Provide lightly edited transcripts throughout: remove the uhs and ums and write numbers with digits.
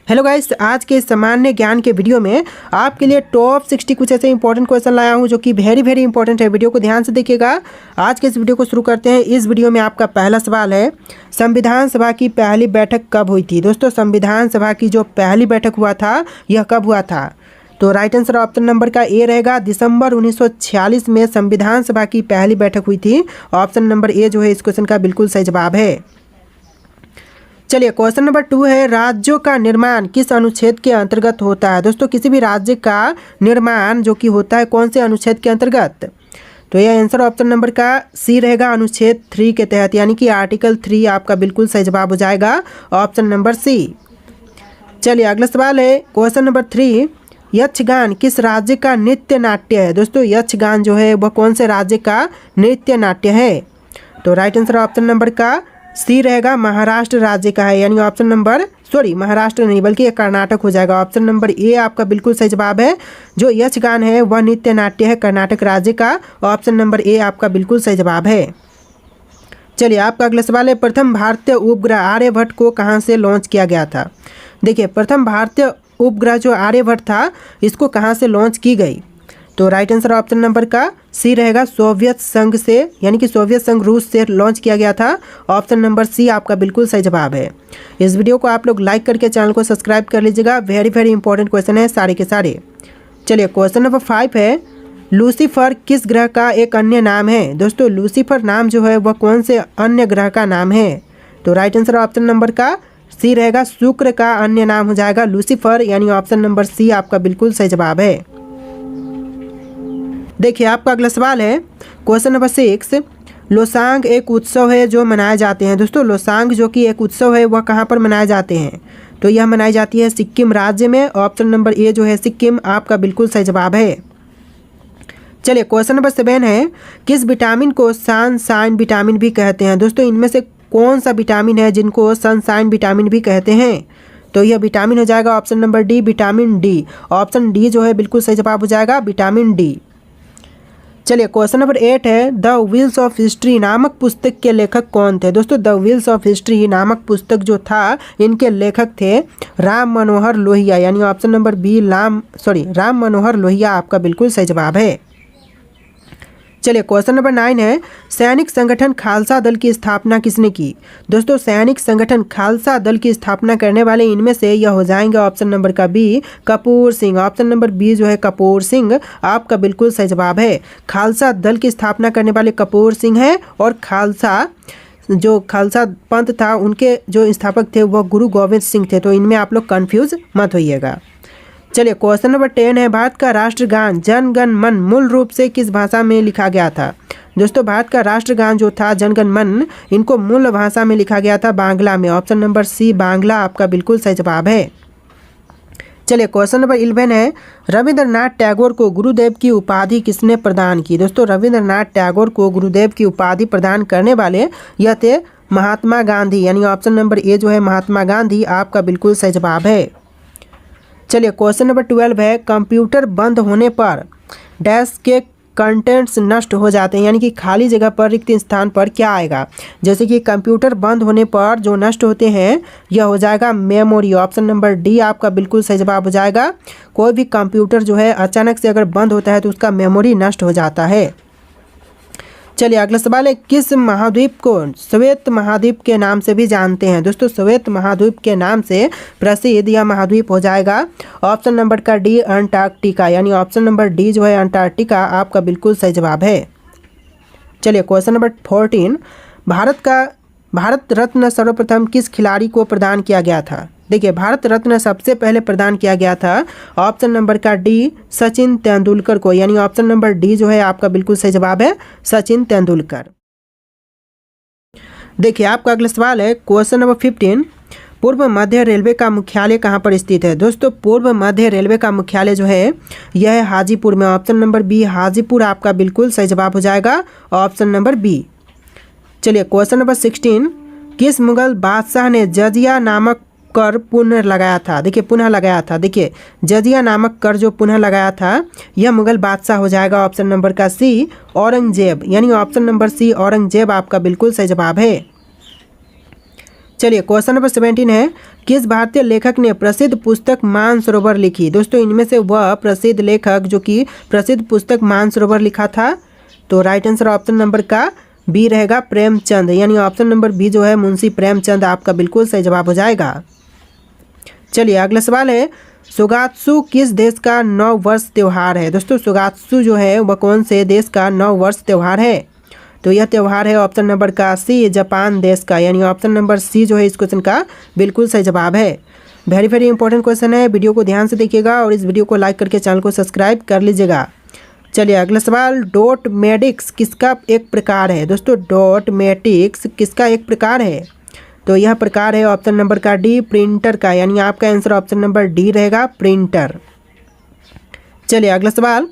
Hello guys, आज के सामान्य ज्ञान के वीडियो में आपके लिए टॉप 60 कुछ ऐसे इंपॉर्टेंट क्वेश्चन लाया हूं जो कि वेरी इंपॉर्टेंट है। वीडियो को ध्यान से देखिएगा। आज के इस वीडियो को शुरू करते हैं। इस वीडियो में आपका पहला सवाल है, संविधान सभा की पहली बैठक कब हुई थी? दोस्तों, संविधान सभा की जो पहली बैठक हुआ था यह कब हुआ था? तो राइट आंसर ऑप्शन नंबर का ए रहेगा। दिसंबर 1946 में संविधान सभा की पहली बैठक हुई थी। ऑप्शन नंबर ए जो है इस क्वेश्चन का बिल्कुल सही जवाब है। चलिए, क्वेश्चन नंबर 2 है, राज्यों का निर्माण किस अनुच्छेद के अंतर्गत होता है? दोस्तों, किसी भी राज्य का निर्माण जो कि होता है कौन से अनुच्छेद के अंतर्गत? तो यह आंसर ऑप्शन नंबर का सी रहेगा, अनुच्छेद 3 के तहत, यानी कि आर्टिकल 3 आपका बिल्कुल सही जवाब हो जाएगा, ऑप्शन नंबर सी। चलिए, अगला सवाल है, क्वेश्चन नंबर 3, यक्षगान किस राज्य का नृत्य नाट्य है? दोस्तों, यक्षगान जो है वह कौन से राज्य का नृत्य नाट्य है? तो राइट आंसर ऑप्शन नंबर का सी रहेगा, महाराष्ट्र राज्य का है, यानी ऑप्शन नंबर महाराष्ट्र नहीं बल्कि ये कर्नाटक हो जाएगा। ऑप्शन नंबर ए आपका बिल्कुल सही जवाब है। जो यक्षगान है वह नृत्य नाट्य है कर्नाटक राज्य का। ऑप्शन नंबर ए आपका बिल्कुल सही जवाब है। चलिए, आपका अगला सवाल है, प्रथम भारतीय उपग्रह आर्यभट्ट को कहाँ से लॉन्च किया गया था? देखिए, प्रथम भारतीय उपग्रह जो आर्यभट्ट था इसको कहाँ से लॉन्च की गई? तो राइट आंसर ऑप्शन नंबर का सी रहेगा, सोवियत संघ से, यानी कि सोवियत संघ रूस से लॉन्च किया गया था। ऑप्शन नंबर सी आपका बिल्कुल सही जवाब है। इस वीडियो को आप लोग लाइक करके चैनल को सब्सक्राइब कर लीजिएगा। वेरी इंपॉर्टेंट क्वेश्चन है सारे के सारे। चलिए, क्वेश्चन नंबर 5 है, लूसीफर किस ग्रह का एक अन्य नाम है? दोस्तों, लूसीफर नाम जो है वह कौन से अन्य ग्रह का नाम है? तो राइट आंसर ऑप्शन नंबर का सी रहेगा, शुक्र का अन्य नाम हो जाएगा लूसीफर, यानी ऑप्शन नंबर सी आपका बिल्कुल सही जवाब है। देखिए, आपका अगला सवाल है, क्वेश्चन नंबर 6, लोसांग एक उत्सव है जो मनाए जाते हैं। दोस्तों, लोसांग जो कि एक उत्सव है वह कहाँ पर मनाए जाते हैं? तो यह मनाई जाती है सिक्किम राज्य में। ऑप्शन नंबर ए जो है सिक्किम आपका बिल्कुल सही जवाब है। चलिए, क्वेश्चन नंबर 7 है, किस विटामिन को सनशाइन विटामिन भी कहते हैं? दोस्तों, इनमें से कौन सा विटामिन है जिनको सनशाइन विटामिन भी कहते हैं? तो यह विटामिन हो जाएगा option number D, vitamin D. Option D जो है बिल्कुल सही जवाब हो जाएगा, विटामिन डी। चलिए, क्वेश्चन नंबर 8 है, द व्हील्स ऑफ हिस्ट्री नामक पुस्तक के लेखक कौन थे? दोस्तों, द व्हील्स ऑफ हिस्ट्री नामक पुस्तक जो था इनके लेखक थे राम मनोहर लोहिया, यानी option number B Ram Manohar Lohia आपका बिल्कुल सही जवाब है। चलिए, क्वेश्चन नंबर 9 है, सैनिक संगठन खालसा दल की स्थापना किसने की? दोस्तों, सैनिक संगठन खालसा दल की स्थापना करने वाले इनमें से यह हो जाएंगे ऑप्शन नंबर का B, Kapoor Singh. Option number B जो है कपूर सिंह आपका बिल्कुल सही जवाब है। खालसा दल की स्थापना करने वाले कपूर सिंह है, और खालसा पंथ था उनके जो स्थापक थे वह गुरु गोविंद सिंह थे। तो इनमें आप लोग कन्फ्यूज मत होइएगा। चलिए, क्वेश्चन नंबर 10 है, भारत का राष्ट्रगान जन गण मन मूल रूप से किस भाषा में लिखा गया था? दोस्तों, भारत का राष्ट्रगान जो था जन गण मन, इनको मूल भाषा में लिखा गया था बांग्ला में। ऑप्शन नंबर सी बांग्ला आपका बिल्कुल सही जवाब है। चलिए, क्वेश्चन नंबर 11 है, रविंद्रनाथ टैगोर को गुरुदेव की उपाधि किसने प्रदान की? दोस्तों, रविंद्रनाथ टैगोर को गुरुदेव की उपाधि प्रदान करने वाले यह थे महात्मा गांधी, यानी ऑप्शन नंबर ए जो है महात्मा गांधी आपका बिल्कुल सही जवाब है। चलिए, क्वेश्चन नंबर 12 है, कंप्यूटर बंद होने पर डैश के कंटेंट्स नष्ट हो जाते हैं, यानी कि खाली जगह पर रिक्त स्थान पर क्या आएगा? जैसे कि कंप्यूटर बंद होने पर जो नष्ट होते हैं यह हो जाएगा मेमोरी। ऑप्शन नंबर डी आपका बिल्कुल सही जवाब हो जाएगा। कोई भी कंप्यूटर जो है अचानक से अगर बंद होता है तो उसका मेमोरी नष्ट हो जाता है। चलिए, अगला सवाल है, किस महाद्वीप को श्वेत महाद्वीप के नाम से भी जानते हैं? दोस्तों, श्वेत महाद्वीप के नाम से प्रसिद्ध यह महाद्वीप हो जाएगा ऑप्शन नंबर का डी, अंटार्कटिका, यानी ऑप्शन नंबर डी जो है अंटार्कटिका आपका बिल्कुल सही जवाब है। चलिए, क्वेश्चन नंबर 14, भारत रत्न सर्वप्रथम किस खिलाड़ी को प्रदान किया गया था? देखिए, भारत रत्न सबसे पहले प्रदान किया गया था ऑप्शन नंबर का डी, सचिन तेंदुलकर को, यानी ऑप्शन नंबर डी जो है आपका बिल्कुल सही जवाब है, सचिन तेंदुलकर। देखिए, आपका अगला सवाल है, क्वेश्चन नंबर 15, पूर्व मध्य रेलवे का मुख्यालय कहाँ पर स्थित है? दोस्तों, पूर्व मध्य रेलवे का मुख्यालय जो है यह है हाजीपुर में। ऑप्शन नंबर बी हाजीपुर आपका बिल्कुल सही जवाब हो जाएगा, ऑप्शन नंबर बी। चलिए, क्वेश्चन नंबर 16, किस मुगल बादशाह ने जजिया नामक कर पुनः लगाया था? देखिए, पुनः लगाया था। देखिए, जजिया नामक कर जो पुनः लगाया था यह मुगल बादशाह हो जाएगा ऑप्शन नंबर का सी, औरंगजेब, यानी ऑप्शन नंबर सी औरंगजेब आपका बिल्कुल सही जवाब है। चलिए क्वेश्चन नंबर 17 है, किस भारतीय लेखक ने प्रसिद्ध पुस्तक मानसरोवर लिखी? दोस्तों इनमें से वह प्रसिद्ध लेखक जो कि प्रसिद्ध पुस्तक मानसरोवर लिखा था, तो राइट आंसर ऑप्शन नंबर का बी रहेगा, प्रेमचंद। यानी ऑप्शन नंबर बी जो है मुंशी प्रेमचंद आपका बिल्कुल सही जवाब हो जाएगा। चलिए अगला सवाल है, सुगात्सु किस देश का नव वर्ष त्यौहार है? दोस्तों सुगात्सु जो है वह कौन से देश का नव वर्ष त्यौहार है? तो यह त्यौहार है ऑप्शन नंबर का सी, जापान देश का। यानी ऑप्शन नंबर सी जो है इस क्वेश्चन का बिल्कुल सही जवाब है। वेरी वेरी इंपॉर्टेंट क्वेश्चन है, वीडियो को ध्यान से देखिएगा और इस वीडियो को लाइक करके चैनल को सब्सक्राइब कर लीजिएगा। चलिए अगला सवाल, डॉट मैट्रिक्स किसका एक प्रकार है? दोस्तों डॉट मैट्रिक्स किसका एक प्रकार है? तो यह प्रकार है ऑप्शन नंबर का डी, प्रिंटर का। यानी आपका आंसर ऑप्शन नंबर डी रहेगा, प्रिंटर। चलिए अगला सवाल,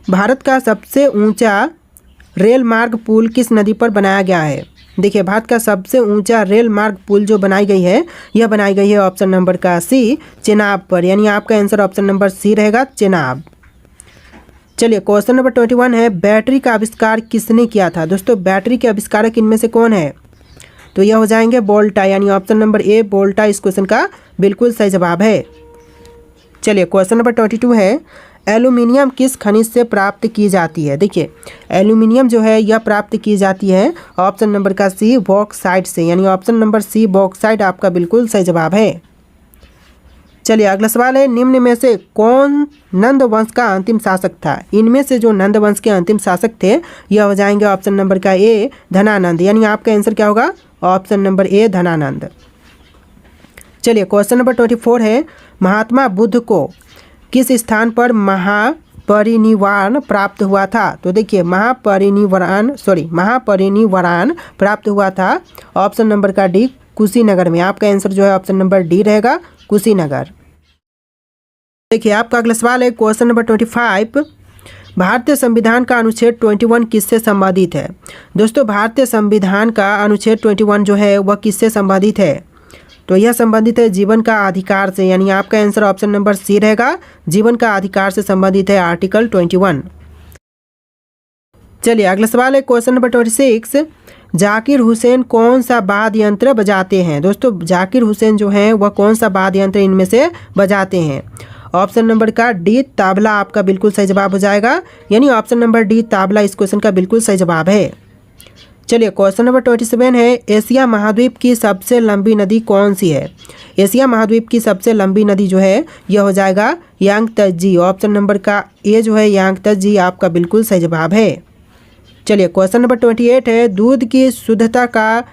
भारत का सबसे ऊंचा रेल मार्ग पुल किस नदी पर बनाया गया है? देखिए भारत का सबसे ऊंचा रेल मार्ग पुल जो बनाई गई है, यह बनाई गई है ऑप्शन नंबर का सी, चेनाब पर। यानी आपका आंसर ऑप्शन नंबर सी रहेगा, चेनाब। चलिए क्वेश्चन नंबर 21 है, बैटरी का आविष्कार किसने किया था? दोस्तों बैटरी के आविष्कारक इनमें से कौन है? तो यह हो जाएंगे वोल्टा। यानी ऑप्शन नंबर ए वोल्टा इस क्वेश्चन का बिल्कुल सही जवाब है। चलिए क्वेश्चन नंबर 22 है, एल्यूमिनियम किस खनिज से प्राप्त की जाती है? देखिए एल्यूमिनियम जो है यह प्राप्त की जाती है ऑप्शन नंबर का सी, बॉक्साइट से। यानी ऑप्शन नंबर सी बॉक्साइट आपका बिल्कुल सही जवाब है। चलिए अगला सवाल है, निम्न में से कौन नंद वंश का अंतिम शासक था? इनमें से जो नंद वंश के अंतिम शासक थे यह हो जाएंगे ऑप्शन नंबर का ए, धनानंद। यानी आपका आंसर क्या होगा? Option number A, Dhanananda. चलिए क्वेश्चन नंबर 24 है, महात्मा बुद्ध को किस स्थान पर महापरिनिर्वाण प्राप्त हुआ था? तो देखिए महापरिनिर्वाण प्राप्त हुआ था ऑप्शन नंबर का डी, कुशीनगर में। आपका आंसर जो है ऑप्शन नंबर डी रहेगा, कुशीनगर। देखिए आपका अगला सवाल है क्वेश्चन नंबर 25, भारतीय संविधान का अनुच्छेद 21 किससे संबंधित है? दोस्तों भारतीय संविधान का अनुच्छेद 21 जो है वह किससे संबंधित है? तो यह संबंधित है जीवन का अधिकार से। यानी आपका आंसर ऑप्शन नंबर सी रहेगा, जीवन का अधिकार से संबंधित है आर्टिकल 21। चलिए अगला सवाल है क्वेश्चन नंबर 26, जाकिर हुसैन कौन सा वाद्य यंत्र बजाते हैं? दोस्तों जाकिर हुसैन जो है वह कौन सा वाद्य यंत्र इनमें से बजाते हैं? ऑप्शन नंबर का डी, तबला आपका बिल्कुल सही जवाब हो जाएगा। यानी ऑप्शन नंबर डी तबला इस क्वेश्चन का बिल्कुल सही जवाब है। चलिए क्वेश्चन नंबर 27 है, एशिया महाद्वीप की सबसे लंबी नदी कौन सी है? एशिया महाद्वीप की सबसे लंबी नदी जो है यह हो जाएगा यांगत्जे। ऑप्शन नंबर का ए जो है यांगत्जे आपका बिल्कुल सही जवाब है। चलिए क्वेश्चन नंबर 28 है, दूध की शुद्धता का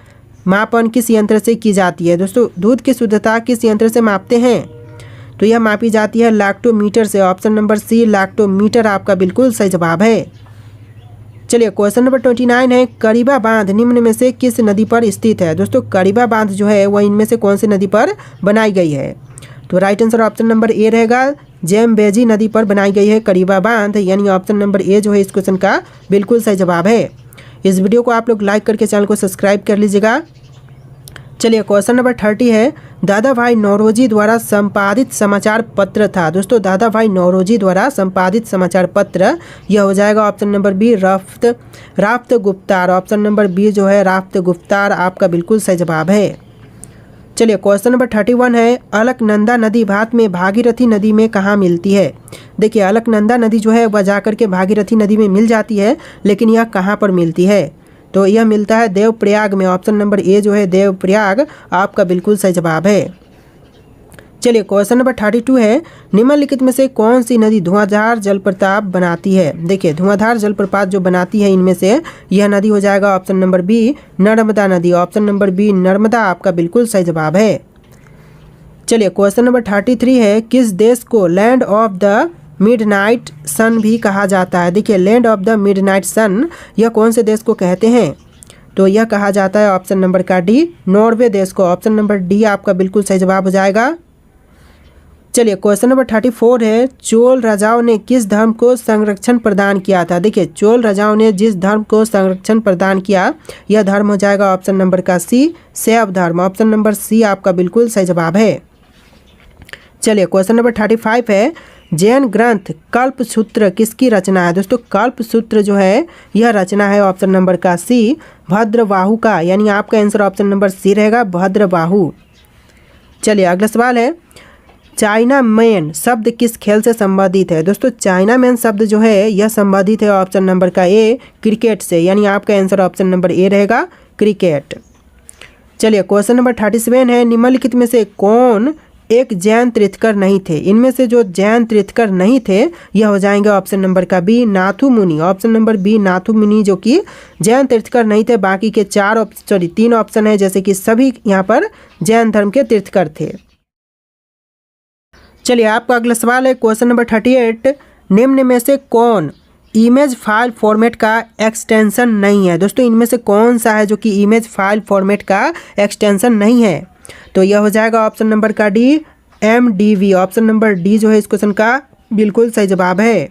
मापन किस यंत्र से की जाती है? दोस्तों दूध की शुद्धता किस यंत्र से मापते हैं? तो यह मापी जाती है लैक्टोमीटर से। ऑप्शन नंबर सी, लैक्टोमीटर आपका बिल्कुल सही जवाब है। चलिए क्वेश्चन नंबर 29 है, करीबा बांध निम्न में से किस नदी पर स्थित है? दोस्तों करीबा बांध जो है वह इनमें से कौन सी नदी पर बनाई गई है? तो right answer option number A रहेगा, जेम्बेजी नदी पर बनाई गई है करीबा बांध। यानी ऑप्शन नंबर ए जो है इस क्वेश्चन का बिल्कुल सही जवाब है। इस वीडियो को आप लोग लाइक करके चैनल को सब्सक्राइब कर लीजिएगा। चलिए क्वेश्चन नंबर 30 है, दादा भाई नौरोजी द्वारा संपादित समाचार पत्र था? दोस्तों दादा भाई नौरोजी द्वारा संपादित समाचार पत्र यह हो जाएगा ऑप्शन नंबर बी, राफ्त गुफ्तार। ऑप्शन नंबर बी जो है राफ्त गुफ्तार आपका बिल्कुल सही जवाब है। चलिए क्वेश्चन नंबर 31 है, अलकनंदा नदी भारत में भागीरथी नदी में कहाँ मिलती है? देखिए अलकनंदा नदी जो है वह जाकर के भागीरथी नदी में मिल जाती है, लेकिन यह कहाँ पर मिलती है? तो यह मिलता है देवप्रयाग में। ऑप्शन नंबर ए जो है देवप्रयाग आपका बिल्कुल सही जवाब है। चलिए क्वेश्चन नंबर 32 है, निम्नलिखित में से कौन सी नदी धुआंधार जलप्रपात बनाती है? देखिए धुआंधार जलप्रपात जो बनाती है इनमें से यह नदी हो जाएगा ऑप्शन नंबर बी, नर्मदा नदी। ऑप्शन नंबर बी नर्मदा आपका बिल्कुल सही जवाब है। चलिए क्वेश्चन नंबर 33 है, किस देश को लैंड ऑफ द मिडनाइट सन भी कहा जाता है? देखिए लैंड ऑफ द मिडनाइट सन यह कौन से देश को कहते हैं? तो यह कहा जाता है ऑप्शन नंबर का डी, नॉर्वे देश को। ऑप्शन नंबर डी आपका बिल्कुल सही जवाब हो जाएगा। चलिए क्वेश्चन नंबर 34 है, चोल राजाओं ने किस धर्म को संरक्षण प्रदान किया था? देखिए चोल राजाओं ने जिस धर्म को संरक्षण प्रदान किया यह धर्म हो जाएगा ऑप्शन नंबर का सी, शैव धर्म। ऑप्शन नंबर सी आपका बिल्कुल सही जवाब है। चलिए क्वेश्चन नंबर 35 है, जैन ग्रंथ कल्पसूत्र किसकी रचना है? दोस्तों कल्पसूत्र जो है यह रचना है ऑप्शन नंबर का सी, भद्रबाहु का, यानी आपका आंसर ऑप्शन नंबर सी रहेगा, भद्रबाहु। चलिए अगला सवाल है, चाइना मैन शब्द किस खेल से संबंधित है? दोस्तों चाइना मैन शब्द जो है यह संबंधित है ऑप्शन नंबर का ए, क्रिकेट से, यानी आपका आंसर ऑप्शन नंबर ए रहेगा, क्रिकेट। चलिए क्वेश्चन नंबर 37 है, निम्नलिखित में से कौन एक जैन तीर्थकर नहीं थे? इनमें से जो जैन तीर्थकर नहीं थे यह हो जाएंगे ऑप्शन नंबर का बी, नाथु मुनि। ऑप्शन नंबर बी नाथु मुनि जो कि जैन तीर्थकर नहीं थे, बाकी के 3 ऑप्शन है जैसे कि सभी यहाँ पर जैन धर्म के तीर्थकर थे। चलिए आपका अगला सवाल है क्वेश्चन नंबर 38, निम्न में से कौन इमेज फाइल फॉर्मेट का एक्सटेंशन नहीं है? दोस्तों इनमें से कौन सा है जो कि इमेज फाइल फॉर्मेट का एक्सटेंशन नहीं है? तो यह हो जाएगा ऑप्शन नंबर का D, MDV। Option number D जो है इस क्वेश्चन का बिल्कुल सही जवाब है।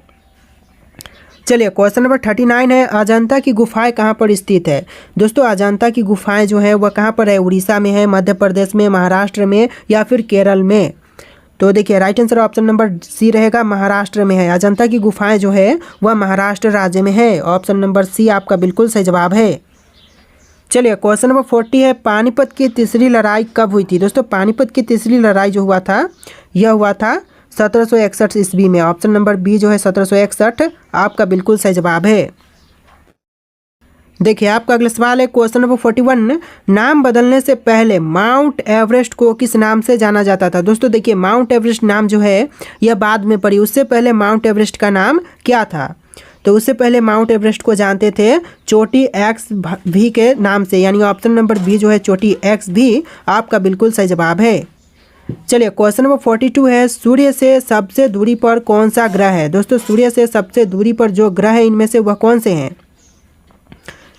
चलिए क्वेश्चन नंबर 39 है, अजंता की गुफाएं कहाँ पर स्थित है? दोस्तों अजंता की गुफाएं जो है वह कहाँ पर है? उड़ीसा में है, मध्य प्रदेश में, महाराष्ट्र में या फिर केरल में? तो देखिए right answer option number C रहेगा, महाराष्ट्र में है। अजंता की गुफाएं जो है वह महाराष्ट्र राज्य में है। ऑप्शन नंबर सी आपका बिल्कुल सही जवाब है। चलिए क्वेश्चन नंबर 40 है, पानीपत की तीसरी लड़ाई कब हुई थी? दोस्तों पानीपत की तीसरी लड़ाई जो हुआ था यह हुआ था 1761 ईस्वी में। ऑप्शन नंबर बी जो है 1761 आपका बिल्कुल सही जवाब है। देखिए आपका अगला सवाल है क्वेश्चन नंबर 41, नाम बदलने से पहले माउंट एवरेस्ट को किस नाम से जाना जाता था? दोस्तों देखिए माउंट एवरेस्ट नाम जो है यह बाद में पड़ी, उससे पहले माउंट एवरेस्ट का नाम क्या था? तो उससे पहले माउंट एवरेस्ट को जानते थे चोटी XV के नाम से, यानी ऑप्शन नंबर बी जो है चोटी XV आपका बिल्कुल सही जवाब है। चलिए क्वेश्चन नंबर 42 है, सूर्य से सबसे दूरी पर कौन सा ग्रह है? दोस्तों सूर्य से सबसे दूरी पर जो ग्रह है इनमें से वह कौन से हैं?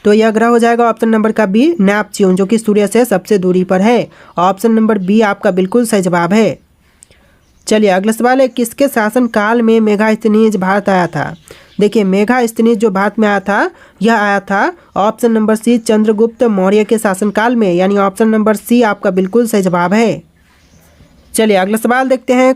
तो यह ग्रह हो जाएगा ऑप्शन नंबर का बी, नेपच्यून, जो कि सूर्य से सबसे दूरी पर है। ऑप्शन नंबर बी आपका बिल्कुल सही जवाब है। चलिए अगला सवाल है, किसके शासन काल में मेगास्थनीज भारत आया था? देखिए मेगास्थनीज जो भारत में आया था यह आया था option number C, Chandragupta Maurya के शासनकाल में, यानी ऑप्शन नंबर सी आपका बिल्कुल सही जवाब है। चलिए अगला सवाल देखते हैं,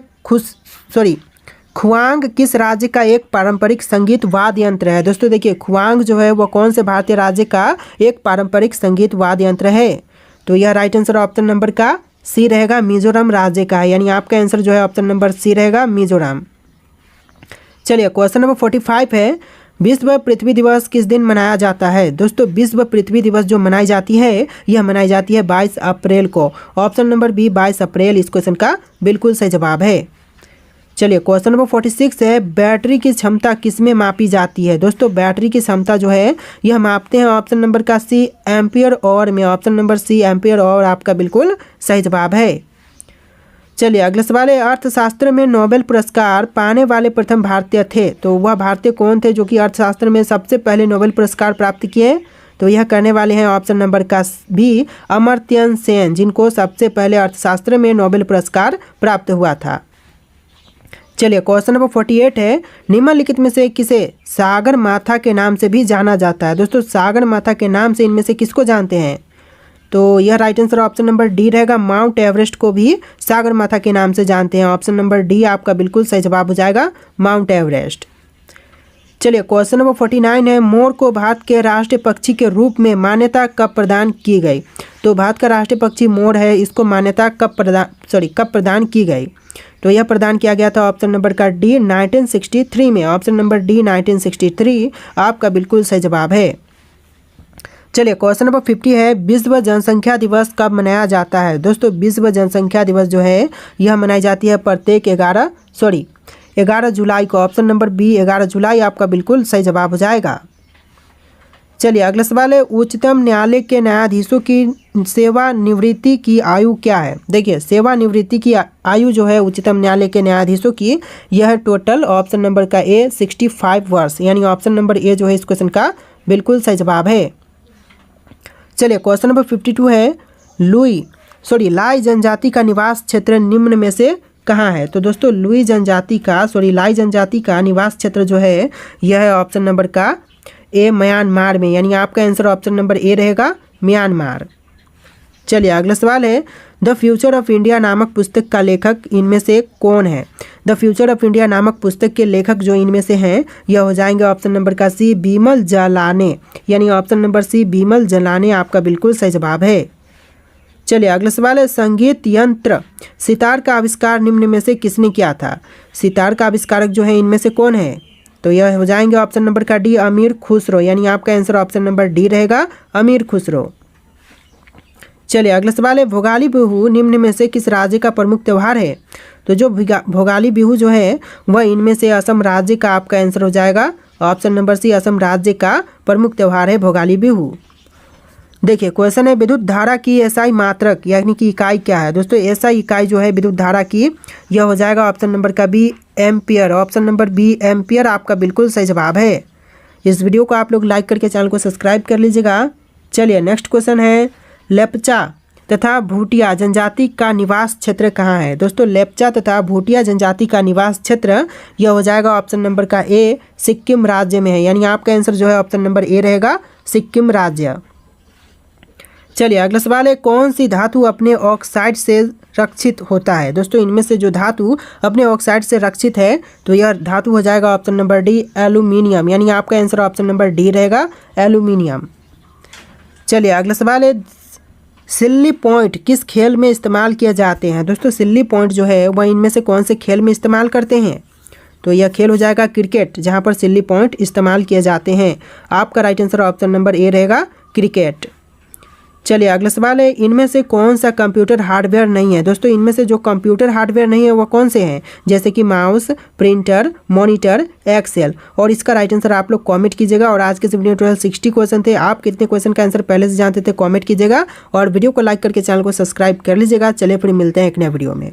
खुआंग किस राज्य का एक पारंपरिक संगीत वाद्य यंत्र है? दोस्तों देखिए खुआंग जो है वो कौन से भारतीय राज्य का एक पारंपरिक संगीत वाद्य यंत्र है? तो यह राइट आंसर ऑप्शन नंबर का सी रहेगा, मिजोरम राज्य का है, यानी आपका आंसर जो है ऑप्शन नंबर सी रहेगा, मिजोरम। चलिए क्वेश्चन नंबर 45 है, विश्व पृथ्वी दिवस किस दिन मनाया जाता है? दोस्तों विश्व पृथ्वी दिवस जो मनाई जाती है यह मनाई जाती है 22 अप्रैल को। ऑप्शन नंबर बी 22 अप्रैल इस क्वेश्चन का बिल्कुल सही जवाब है। चलिए क्वेश्चन नंबर 46 है, बैटरी की क्षमता किस में मापी जाती है? दोस्तों बैटरी की क्षमता जो है यह मापते हैं ऑप्शन नंबर का सी, एम्पियर और में। ऑप्शन नंबर सी एम्पियर और आपका बिल्कुल सही जवाब है। चलिए अगला सवाल है, अर्थशास्त्र में नोबेल पुरस्कार पाने वाले प्रथम भारतीय थे, तो वह भारतीय कौन थे जो कि अर्थशास्त्र में सबसे पहले नोबेल पुरस्कार प्राप्त किए? तो यह करने वाले हैं ऑप्शन नंबर का बी, अमर्त्य सेन, जिनको सबसे पहले अर्थशास्त्र में नोबेल पुरस्कार प्राप्त हुआ था। चलिए क्वेश्चन नंबर 48 है, निम्नलिखित में से किसे सागर माथा के नाम से भी जाना जाता है? दोस्तों सागर माथा के नाम से इनमें से किसको जानते हैं? तो यह right answer option number D रहेगा, माउंट एवरेस्ट को भी सागर माथा के नाम से जानते हैं। ऑप्शन नंबर डी आपका बिल्कुल सही जवाब हो जाएगा, माउंट एवरेस्ट। चलिए क्वेश्चन नंबर 49 है, मोर को भारत के राष्ट्रीय पक्षी के रूप में मान्यता कब प्रदान की गई? तो भारत का राष्ट्रीय पक्षी मोर है, इसको मान्यता कब प्रदान की गई? तो यह प्रदान किया गया था ऑप्शन नंबर का डी 1963 में। ऑप्शन नंबर डी 1963 आपका बिल्कुल सही जवाब है। चलिए क्वेश्चन नंबर 50 है, विश्व जनसंख्या दिवस कब मनाया जाता है? दोस्तों विश्व जनसंख्या दिवस जो है यह मनाई जाती है प्रत्येक 11 जुलाई को। ऑप्शन नंबर बी 11 जुलाई आपका बिल्कुल सही जवाब हो जाएगा। चलिए अगला सवाल है, उच्चतम न्यायालय के न्यायाधीशों की सेवानिवृत्ति की आयु क्या है? देखिए सेवानिवृत्ति की आयु जो है उच्चतम न्यायालय के न्यायाधीशों की यह टोटल ऑप्शन नंबर का ए 65 वर्ष, यानी ऑप्शन नंबर ए जो है इस क्वेश्चन का बिल्कुल सही जवाब है। चलिए क्वेश्चन नंबर 52 है, लाई जनजाति का निवास क्षेत्र निम्न में से कहाँ है? तो दोस्तों लाई जनजाति का निवास क्षेत्र जो है यह है ऑप्शन नंबर का ए, म्यांमार में, यानी आपका आंसर ऑप्शन नंबर ए रहेगा, म्यांमार। चलिए अगला सवाल है, द फ्यूचर ऑफ इंडिया नामक पुस्तक का लेखक इनमें से कौन है? द फ्यूचर ऑफ इंडिया नामक पुस्तक के लेखक जो इनमें से हैं यह हो जाएंगे ऑप्शन नंबर का सी, बिमल जलाने, यानी ऑप्शन नंबर सी बिमल जलाने आपका बिल्कुल सही जवाब है। चलिए अगला सवाल है, संगीत यंत्र सितार का आविष्कार निम्न में से किसने किया था? सितार का आविष्कारक जो है इनमें से कौन है? तो यह हो जाएंगे ऑप्शन नंबर का डी, अमीर खुसरो, यानी आपका आंसर ऑप्शन नंबर डी रहेगा, अमीर खुसरो। चलिए अगला सवाल है, भोगाली बिहू निम्न में से किस राज्य का प्रमुख त्यौहार है? तो जो भोगाली बिहू जो है वह इनमें से असम राज्य का आपका आंसर हो जाएगा, ऑप्शन नंबर सी, असम राज्य का प्रमुख त्यौहार है भोगाली बिहू। देखिए क्वेश्चन है, विद्युत धारा की एसआई मात्रक यानी कि इकाई क्या है? दोस्तों एसआई इकाई जो है विद्युत धारा की यह हो जाएगा ऑप्शन नंबर का B, ampere, option number B ampere आपका बिल्कुल सही जवाब है। इस वीडियो को आप लोग लाइक करके चैनल को सब्सक्राइब कर लीजिएगा। चलिए नेक्स्ट क्वेश्चन है, लेप्चा तथा भूटिया जनजाति का निवास क्षेत्र कहाँ है? दोस्तों लेप्चा तथा भूटिया जनजाति का निवास क्षेत्र यह हो जाएगा ऑप्शन नंबर का ए, सिक्किम राज्य में है, यानी आपका आंसर जो है ऑप्शन नंबर ए रहेगा, सिक्किम राज्य। चलिए अगला सवाल है, कौन सी धातु अपने ऑक्साइड से रक्षित होता है? दोस्तों इनमें से जो धातु अपने ऑक्साइड से रक्षित है तो यह धातु हो जाएगा ऑप्शन नंबर डी, एल्यूमिनियम, यानी आपका आंसर ऑप्शन नंबर डी रहेगा, एल्यूमिनियम। चलिए अगला सवाल है, सिल्ली पॉइंट किस खेल में इस्तेमाल किए जाते हैं? दोस्तों सिल्ली पॉइंट जो है वह इनमें से कौन से खेल में इस्तेमाल करते हैं? तो यह खेल हो जाएगा क्रिकेट, जहां पर सिल्ली पॉइंट इस्तेमाल किए जाते हैं। आपका right answer option number A रहेगा, क्रिकेट। चलिए अगला सवाल है, इनमें से कौन सा कंप्यूटर हार्डवेयर नहीं है? दोस्तों इनमें से जो कंप्यूटर हार्डवेयर नहीं है वो कौन से हैं? जैसे कि माउस, प्रिंटर, मॉनिटर, एक्सेल। और इसका राइट आंसर आप लोग कमेंट कीजिएगा। और आज के इस वीडियो में टोटल 60 क्वेश्चन थे, आप कितने क्वेश्चन का आंसर पहले से जानते थे कमेंट कीजिएगा और वीडियो को लाइक करके चैनल को सब्सक्राइब कर लीजिएगा। चलिए फिर मिलते हैं एक नए वीडियो में।